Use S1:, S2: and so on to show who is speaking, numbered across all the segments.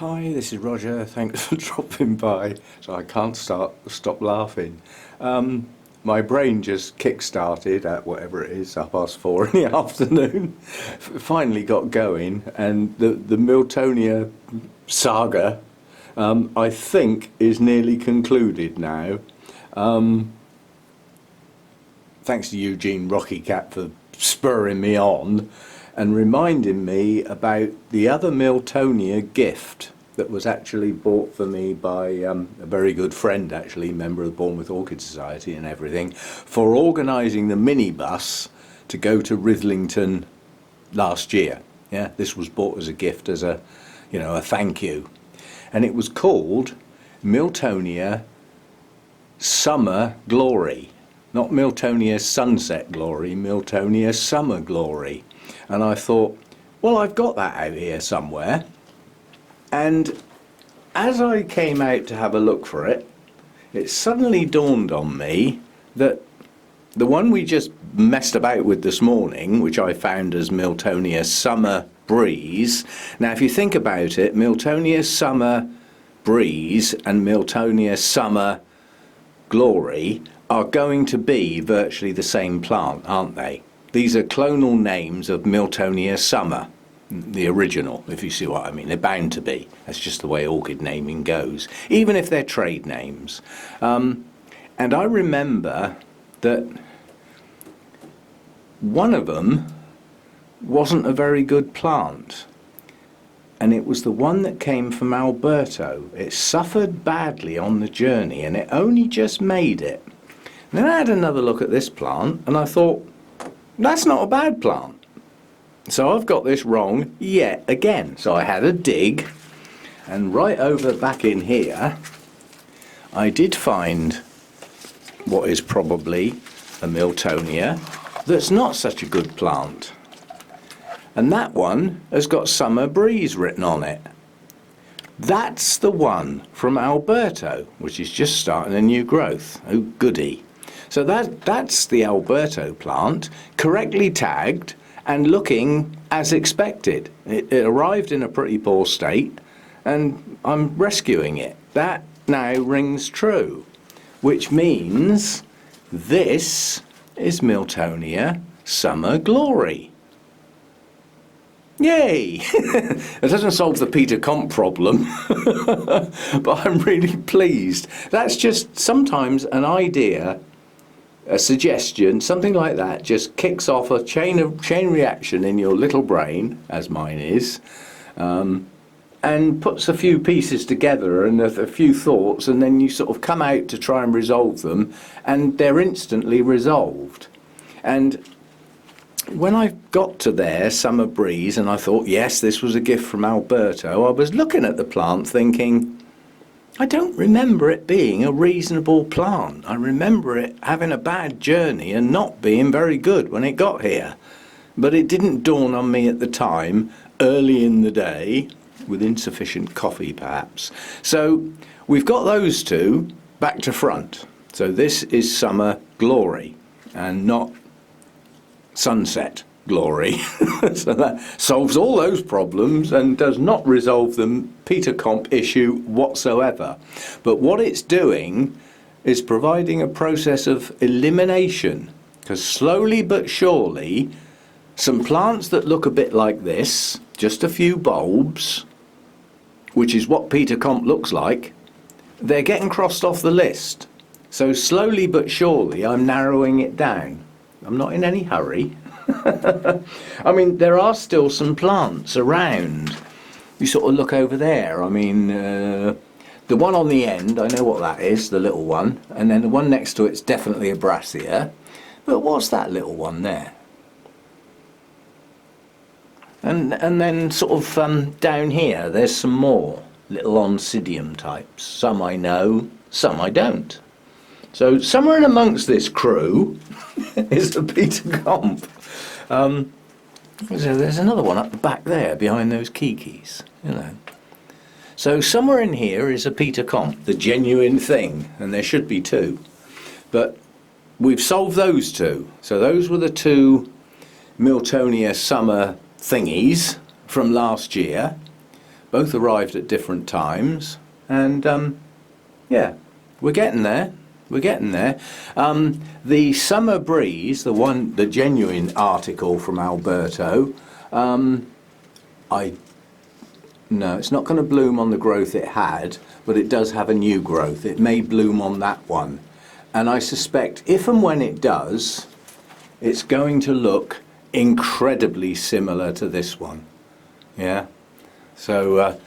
S1: Hi, this is Roger. Thanks for dropping by. So I can't stop laughing. My brain just kick-started at whatever it is, 4:30 in the afternoon. Finally got going, and the Miltonia saga, I think, is nearly concluded now. Thanks to Eugene Rocky Cat for spurring me on and reminding me about the other Miltonia gift that was actually bought for me by a very good friend, actually, member of the Bournemouth Orchid Society and everything, for organising the minibus to go to Rithlington last year. Yeah, this was bought as a gift, as a thank you, and it was called Miltonia Summer Glory, not Miltonia Sunset Glory, Miltonia Summer Glory. And I thought, well, I've got that out here somewhere. And as I came out to have a look for it, it suddenly dawned on me that the one we just messed about with this morning, which I found as Miltonia Summer Breeze. Now, if you think about it, Miltonia Summer Breeze and Miltonia Summer Glory are going to be virtually the same plant, aren't they? These are clonal names of Miltonia Summer, the original, if you see what I mean. They're bound to be. That's just the way orchid naming goes, even if they're trade names. And I remember that one of them wasn't a very good plant, and it was the one that came from Alberto. It suffered badly on the journey, and it only just made it. And then I had another look at this plant, and I thought, that's not a bad plant. So I've got this wrong yet again. So I had a dig, and right over back in here, I did find what is probably a Miltonia that's not such a good plant. And that one has got Summer Breeze written on it. That's the one from Alberto, which is just starting a new growth. Oh, goody. So that's the Alberto plant, correctly tagged and looking as expected. It arrived in a pretty poor state, and I'm rescuing it. That now rings true, which means this is Miltonia Summer Glory. Yay! It doesn't solve the Peter Comp problem, but I'm really pleased. That's just sometimes an idea, a suggestion, something like that just kicks off a chain reaction in your little brain, as mine is, and puts a few pieces together and a few thoughts, and then you sort of come out to try and resolve them, and they're instantly resolved. And when I got to there, Summer Breeze, and I thought, yes, this was a gift from Alberto, I was looking at the plant thinking, I don't remember it being a reasonable plant. I remember it having a bad journey and not being very good when it got here. But it didn't dawn on me at the time, early in the day, with insufficient coffee perhaps. So we've got those two back to front. So this is Summer Glory and not Sunset Glory. So that solves all those problems and does not resolve the Peter Comp issue whatsoever. But what it's doing is providing a process of elimination, because slowly but surely some plants that look a bit like this, just a few bulbs, which is what Peter Comp looks like, they're getting crossed off the list. So slowly but surely I'm narrowing it down. I'm not in any hurry. I mean, there are still some plants around. You sort of look over there. I mean, the one on the end, I know what that is, the little one. And then the one next to it's definitely a Brassia. But what's that little one there? And then sort of down here, there's some more little Oncidium types. Some I know, some I don't. So somewhere in amongst this crew is the Peter Comp. So there's another one up the back there behind those kikis, So somewhere in here is a Peter Comp, the genuine thing, and there should be two. But we've solved those two. So those were the two Miltonia Summer thingies from last year. Both arrived at different times, and yeah, we're getting there. We're getting there. The Summer Breeze, the genuine article from Alberto, no, it's not going to bloom on the growth it had, but it does have a new growth. It may bloom on that one. And I suspect if and when it does, it's going to look incredibly similar to this one. Yeah? So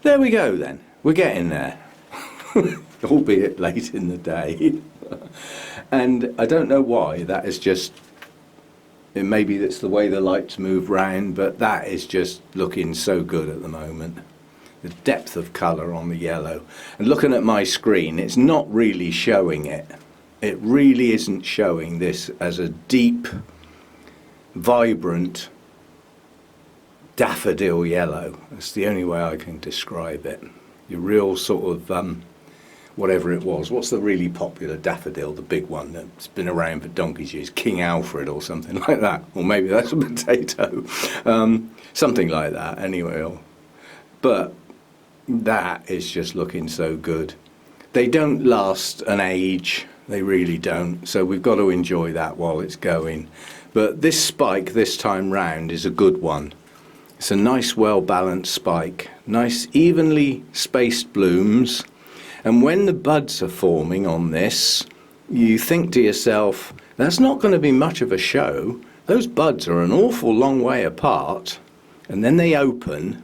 S1: there we go then. We're getting there. Albeit late in the day. And I don't know why, that is just... Maybe that's the way the lights move round, but that is just looking so good at the moment. The depth of colour on the yellow. And looking at my screen, it's not really showing it. It really isn't showing this as a deep, vibrant daffodil yellow. That's the only way I can describe it. Your real sort of... whatever it was. What's the really popular daffodil, the big one that's been around for donkey's years? King Alfred or something like that. Or maybe that's a potato. Something like that, anyway. But that is just looking so good. They don't last an age. They really don't. So we've got to enjoy that while it's going. But this spike this time round is a good one. It's a nice, well-balanced spike. Nice, evenly spaced blooms. And when the buds are forming on this, you think to yourself, that's not going to be much of a show. Those buds are an awful long way apart, and then they open,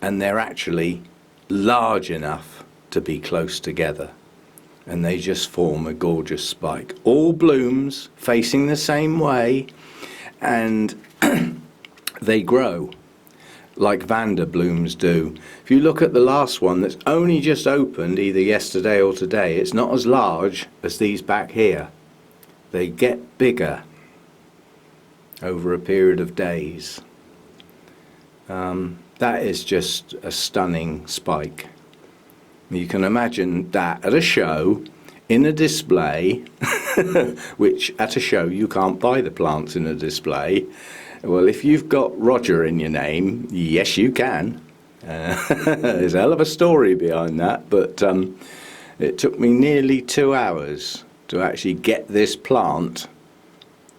S1: and they're actually large enough to be close together. And they just form a gorgeous spike. All blooms facing the same way, and they grow like Vanda blooms do. If you look at the last one that's only just opened, either yesterday or today, it's not as large as these back here. They get bigger over a period of days. That is just a stunning spike. You can imagine that at a show, in a display, which at a show you can't buy the plants in a display. Well, if you've got Roger in your name, yes, you can. There's a hell of a story behind that, but it took me nearly 2 hours to actually get this plant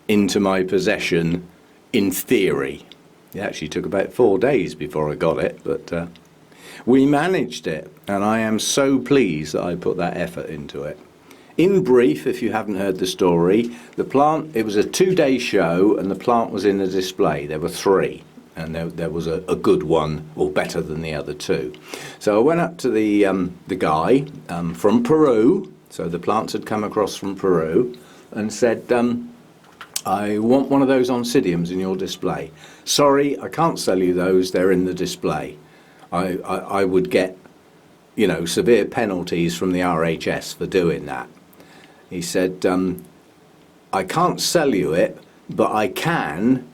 S1: into my possession in theory. It actually took about 4 days before I got it, but we managed it, and I am so pleased that I put that effort into it. In brief, if you haven't heard the story, the plant, it was a 2-day show and the plant was in a display. There were 3 and there was a good one, or better than the other 2. So I went up to the guy from Peru, so the plants had come across from Peru, and said, I want one of those oncidiums in your display. Sorry, I can't sell you those, they're in the display. I would get, you know, severe penalties from the RHS for doing that. He said, I can't sell you it, but I can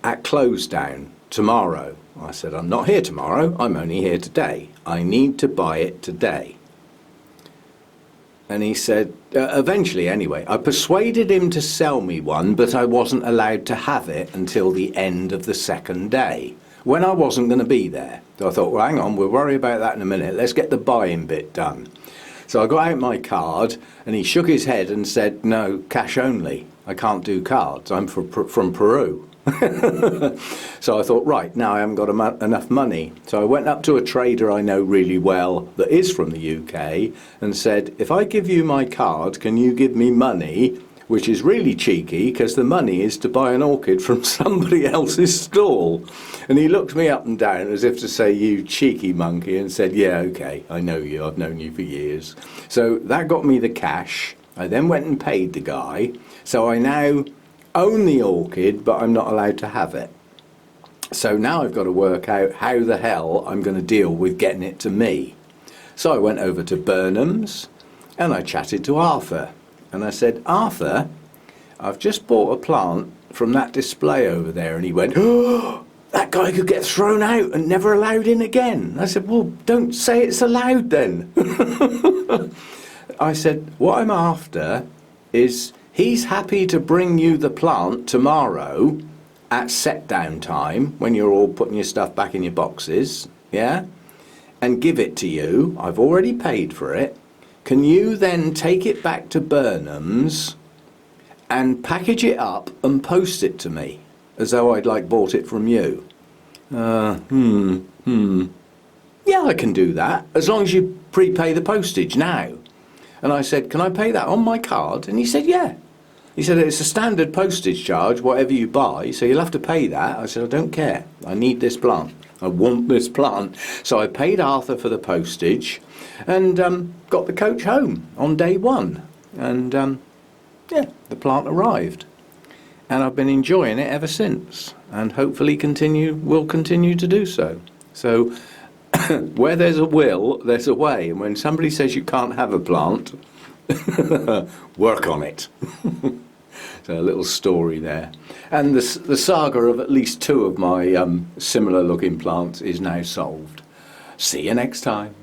S1: at close down tomorrow. I said, I'm not here tomorrow, I'm only here today. I need to buy it today. And he said, eventually anyway, I persuaded him to sell me one, but I wasn't allowed to have it until the end of the 2nd day, when I wasn't going to be there. So I thought, well, hang on, we'll worry about that in a minute. Let's get the buying bit done. So I got out my card, and he shook his head and said, no, cash only. I can't do cards. I'm from Peru. So I thought, right, now I haven't got enough money. So I went up to a trader I know really well that is from the UK and said, if I give you my card, can you give me money? Which is really cheeky because the money is to buy an orchid from somebody else's stall. And he looked me up and down as if to say, you cheeky monkey, and said, yeah, okay, I know you, I've known you for years. So that got me the cash. I then went and paid the guy. So I now own the orchid, but I'm not allowed to have it. So now I've got to work out how the hell I'm going to deal with getting it to me. So I went over to Burnham's and I chatted to Arthur. And I said, Arthur, I've just bought a plant from that display over there. And he went, oh, that guy could get thrown out and never allowed in again. I said, well, don't say it's allowed then. I said, what I'm after is he's happy to bring you the plant tomorrow at set down time when you're all putting your stuff back in your boxes. yeah, and give it to you, I've already paid for it, can you then take it back to Burnham's and package it up and post it to me as though I'd like bought it from you? Yeah, I can do that as long as you prepay the postage now. And I said, can I pay that on my card? And he said, yeah. He said, it's a standard postage charge, whatever you buy, so you'll have to pay that. I said, I don't care. I need this plant. I want this plant. So I paid Arthur for the postage and got the coach home on day one. And yeah, the plant arrived. And I've been enjoying it ever since. And hopefully will continue to do so. So where there's a will, there's a way. And when somebody says you can't have a plant, work on it. So a little story there. And the saga of at least two of my similar looking plants is now solved. See you next time.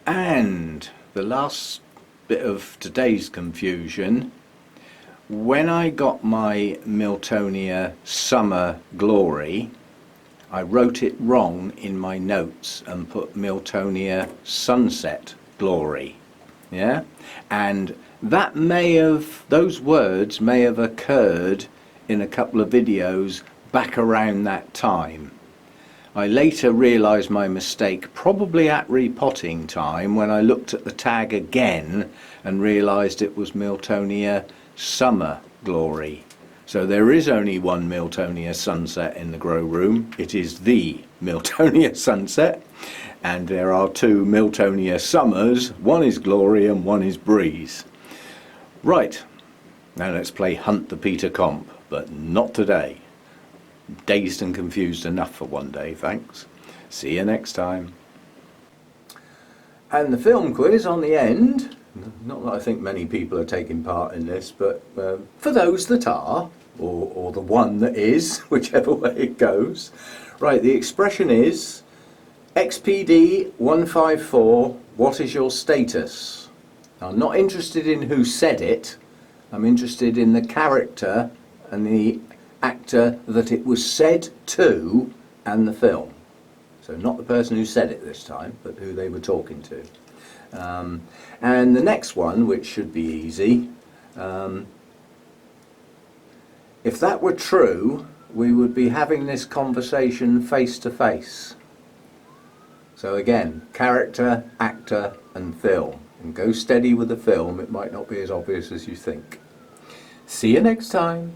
S1: And the last bit of today's confusion, when I got my Miltonia Summer Glory, I wrote it wrong in my notes and put Miltonia Sunset Glory. Yeah? And those words may have occurred in a couple of videos back around that time. I later realised my mistake probably at repotting time when I looked at the tag again and realised it was Miltonia Summer Glory. So there is only one Miltonia Sunset in the grow room. It is the Miltonia Sunset. And there are two Miltonia Summers. One is Glory and one is Breeze. Right, now let's play Hunt the Peter Comp, but not today. Dazed and confused enough for one day, thanks. See you next time. And the film quiz on the end. Not that I think many people are taking part in this, but for those that are, or the one that is, whichever way it goes. Right, the expression is XPD 154, what is your status? Now, I'm not interested in who said it, I'm interested in the character and the actor that it was said to and the film. So not the person who said it this time, but who they were talking to. And the next one, which should be easy, if that were true, we would be having this conversation face to face. So again, character, actor and film. And go steady with the film, it might not be as obvious as you think. See you next time.